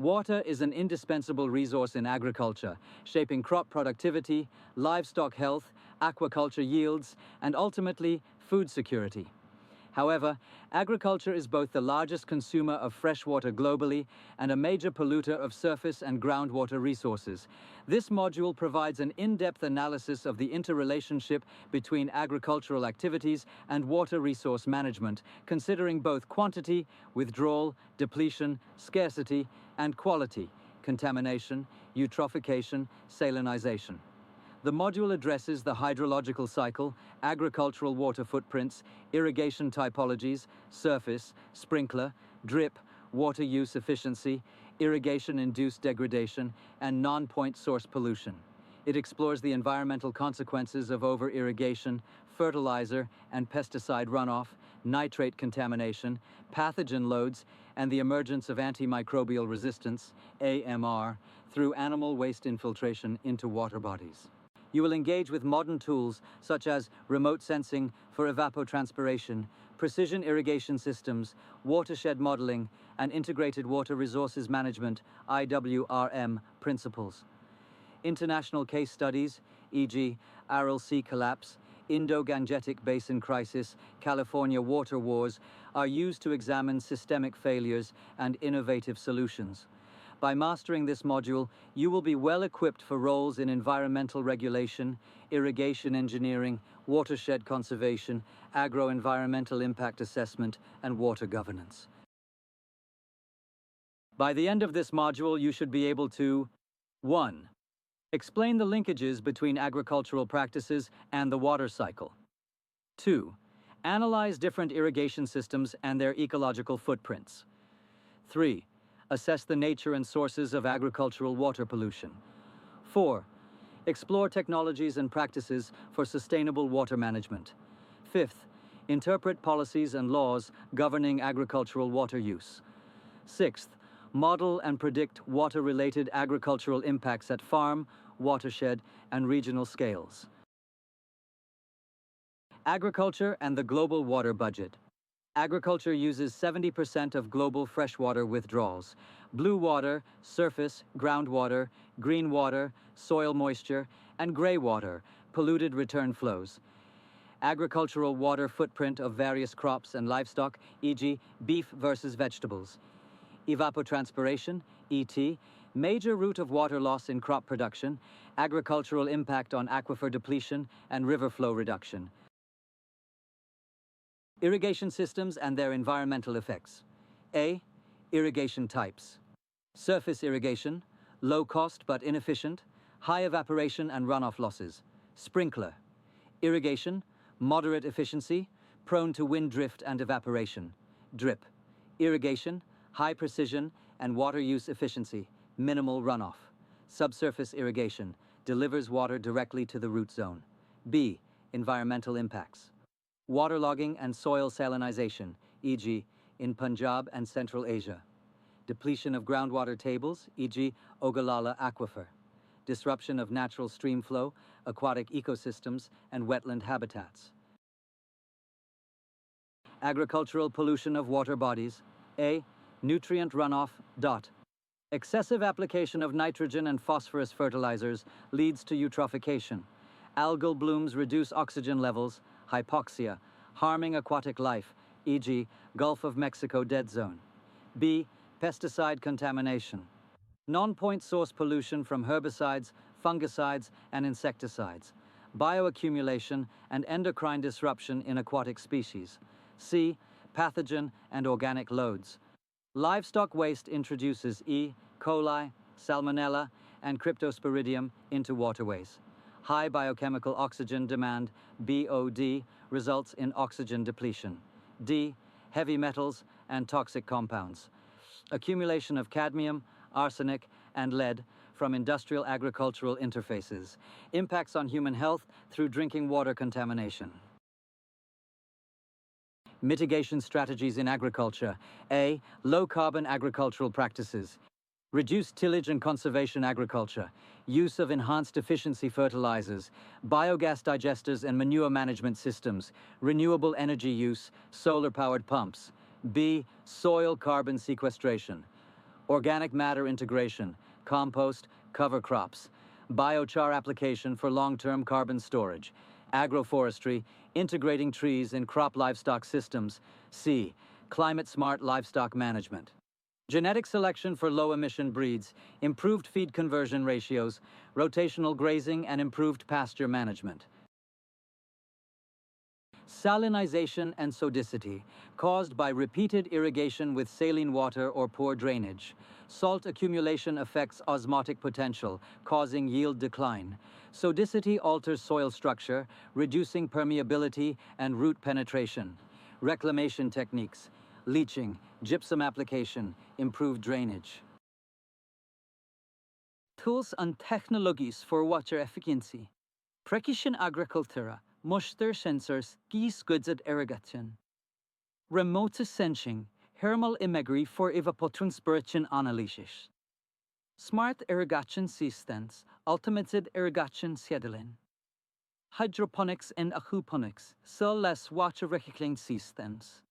Water is an indispensable resource in agriculture, shaping crop productivity, livestock health, aquaculture yields, and ultimately, food security. However, agriculture is both the largest consumer of fresh water globally and a major polluter of surface and groundwater resources. This module provides an in-depth analysis of the interrelationship between agricultural activities and water resource management, considering both quantity, withdrawal, depletion, scarcity, and quality, contamination, eutrophication, salinization. The module addresses the hydrological cycle, agricultural water footprints, irrigation typologies, surface, sprinkler, drip, water use efficiency, irrigation-induced degradation, and non-point source pollution. It explores the environmental consequences of over-irrigation, fertilizer and pesticide runoff, nitrate contamination, pathogen loads, and the emergence of antimicrobial resistance, AMR, through animal waste infiltration into water bodies. You will engage with modern tools such as remote sensing for evapotranspiration, precision irrigation systems, watershed modeling, and integrated water resources management, IWRM, principles. International case studies, e.g., Aral Sea collapse, Indo-Gangetic Basin crisis, California water wars, are used to examine systemic failures and innovative solutions. By mastering this module, you will be well equipped for roles in environmental regulation, irrigation engineering, watershed conservation, agro-environmental impact assessment, and water governance. By the end of this module, you should be able to 1. Explain the linkages between agricultural practices and the water cycle. 2. Analyze different irrigation systems and their ecological footprints. 3. Assess the nature and sources of agricultural water pollution. 4. Explore technologies and practices for sustainable water management. 5th, interpret policies and laws governing agricultural water use. 6th, model and predict water-related agricultural impacts at farm, watershed, and regional scales. Agriculture and the global water budget. Agriculture uses 70% of global freshwater withdrawals. Blue water, surface, groundwater, green water, soil moisture, and gray water, polluted return flows. Agricultural water footprint of various crops and livestock, e.g., beef versus vegetables. Evapotranspiration, ET, major route of water loss in crop production, agricultural impact on aquifer depletion and river flow reduction. Irrigation systems and their environmental effects. A. Irrigation types. Surface irrigation, low cost but inefficient, high evaporation and runoff losses. Sprinkler. Irrigation, moderate efficiency, prone to wind drift and evaporation. Drip. Irrigation, high precision and water use efficiency, minimal runoff. Subsurface irrigation, delivers water directly to the root zone. B. Environmental impacts. Waterlogging and soil salinization, e.g., in Punjab and Central Asia. Depletion of groundwater tables, e.g., Ogallala Aquifer. Disruption of natural stream flow, aquatic ecosystems, and wetland habitats. Agricultural pollution of water bodies. A. Nutrient runoff. Excessive application of nitrogen and phosphorus fertilizers leads to eutrophication. Algal blooms reduce oxygen levels, hypoxia, harming aquatic life, e.g., Gulf of Mexico dead zone. B. Pesticide contamination. Non-point source pollution from herbicides, fungicides, and insecticides. Bioaccumulation and endocrine disruption in aquatic species. C. Pathogen and organic loads. Livestock waste introduces E. coli, salmonella, and cryptosporidium into waterways. High biochemical oxygen demand, BOD, results in oxygen depletion. D. Heavy metals and toxic compounds. Accumulation of cadmium, arsenic, and lead from industrial agricultural interfaces. Impacts on human health through drinking water contamination. Mitigation strategies in agriculture. A. Low-carbon agricultural practices. Reduced tillage and conservation agriculture. Use of enhanced efficiency fertilizers. Biogas digesters and manure management systems. Renewable energy use. Solar-powered pumps. B. Soil carbon sequestration. organic matter integration, compost, cover crops, biochar application for long-term carbon storage, agroforestry, integrating trees in crop livestock systems, C, climate-smart livestock management. Genetic selection for low-emission breeds, improved feed conversion ratios, rotational grazing, and improved pasture management. Salinization and sodicity, caused by repeated irrigation with saline water or poor drainage. Salt accumulation affects osmotic potential, causing yield decline. Sodicity alters soil structure, reducing permeability and root penetration. Reclamation techniques, leaching, gypsum application, improved drainage. Tools and technologies for water efficiency. Precision agricultura, muster sensors, geese goods at irrigation. Remote sensing, thermal imagery for evapotranspiration analysis. Smart irrigation systems, automated irrigation scheduling. Hydroponics and aquaponics, cell-less water recycling systems.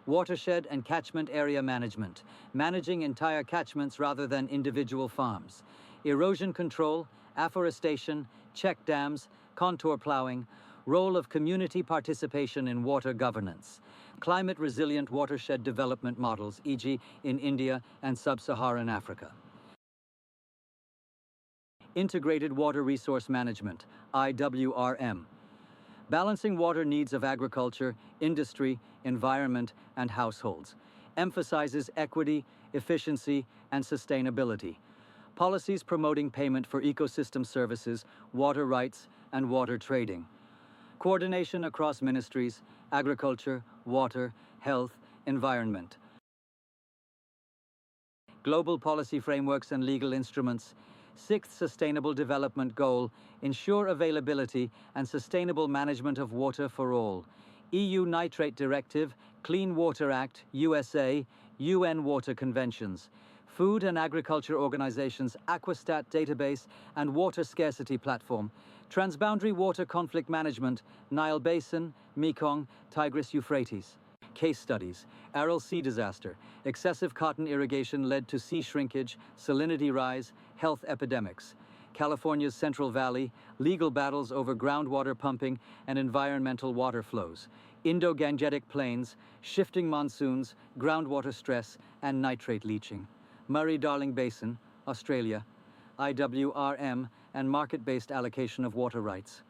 Watershed and catchment area management, managing entire catchments rather than individual farms. Erosion control, afforestation, check dams, contour plowing, role of community participation in water governance. Climate-resilient watershed development models, e.g. in India and sub-Saharan Africa. Integrated water resource management, IWRM. Balancing water needs of agriculture, industry, environment, and households. Emphasizes equity, efficiency, and sustainability. Policies promoting payment for ecosystem services, water rights, and water trading. Coordination across ministries, agriculture, water, health, environment. Global policy frameworks and legal instruments. Sixth Sustainable Development Goal, ensure availability and sustainable management of water for all. EU Nitrate Directive, Clean Water Act, USA, UN Water Conventions. Food and Agriculture Organization's Aquastat database and water scarcity platform. Transboundary water conflict management, Nile Basin, Mekong, Tigris-Euphrates. Case studies, Aral Sea disaster, excessive cotton irrigation led to sea shrinkage, salinity rise, health epidemics. California's Central Valley, legal battles over groundwater pumping and environmental water flows. Indo-Gangetic plains, shifting monsoons, groundwater stress, and nitrate leaching. Murray-Darling Basin, Australia, IWRM, and market-based allocation of water rights.